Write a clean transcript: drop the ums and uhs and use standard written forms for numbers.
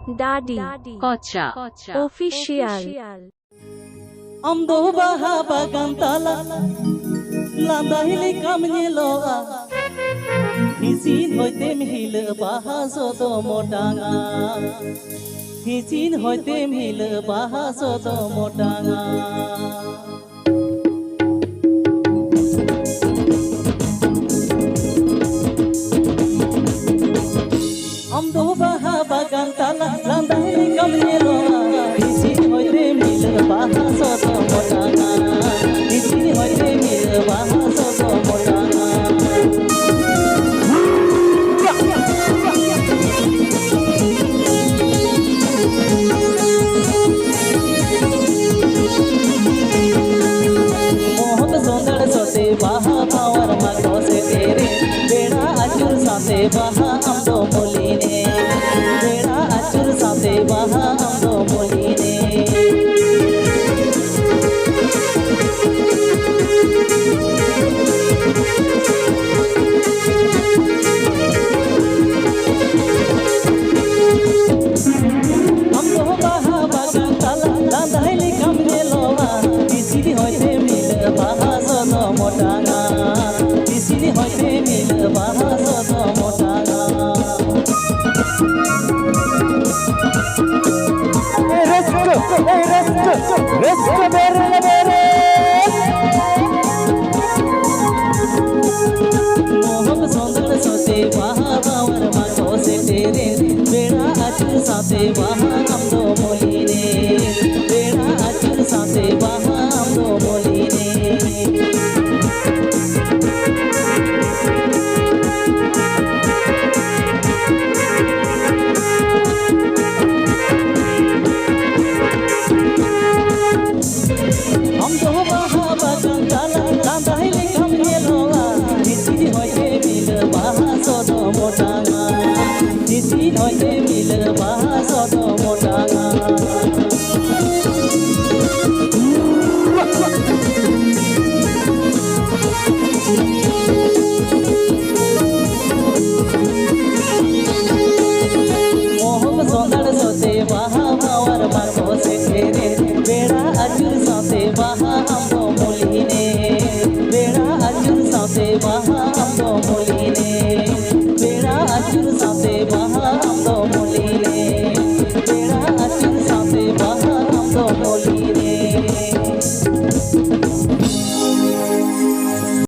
Daddy Kocha Official Amdo baha bagan tala Landa hili kamye loa Hisin hoitem hil baha soto motanga Hisin hoitem hil baha soto motanga Amdo baha bagan tala Landa hili kamye loa Hisin hoitem hil baha soto motanga Hisin hoitem hil baha soto motanga Baha power magno se tere beda ajur saate baha amdo moline